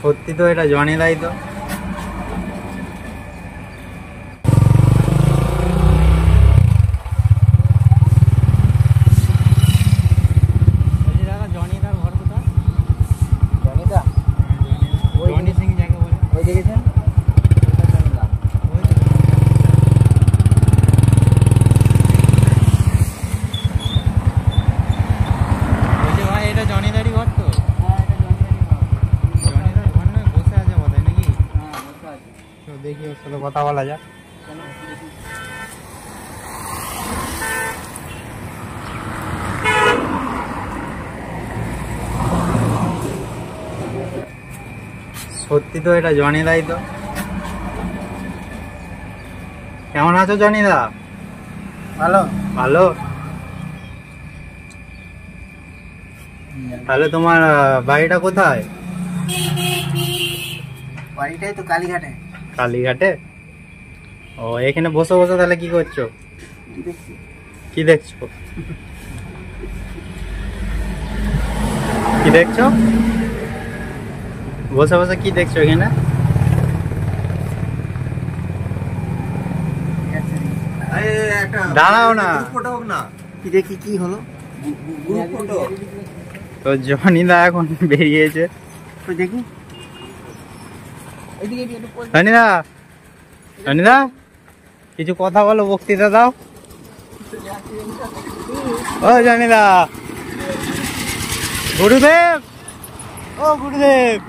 সত্যি তো এটা জনি দাই তো। জনিদার ঘর কোথায়? জনিদা জনি সিং যাকে বলে, ওই দেখেছেন? বলছি ভাই এটা জনিদারই ঘর তো? হ্যাঁ, এটা জনিদারই ঘর। জনিদার ঘর নয়, বসে আছে বোধহয় নাকি? হ্যাঁ, বসে আছে। তো দেখি ওর সাথে কথা বলা যাক। চলো, দেখি। সত্যি তো এটা জনি দাই তো। কেমন আছো জনিদা? ভালো। ভালো। তাহলে তোমার বাড়িটা কোথায়? বাড়িটাই তো কালীঘাটে। কালীঘাটে? ও, এখানে বসে বসে তাহলে কি করছো? কি দেখছি? কি দেখছো? কি দেখছো? বসে বসে কি দেখছো এখানে? দাঁড়াও না। ফটো হোক না। কি দেখি কি হলো? Group photo. তো জনিদা এখন বেরিয়েছে। তো দেখি। এদিকে এদিকে একটু পোজ। জনিদা, জনিদা কিছু কথা বলো, বক্তৃতা দাও। ও জনিদা, গুরুদেব, ও গুরুদেব।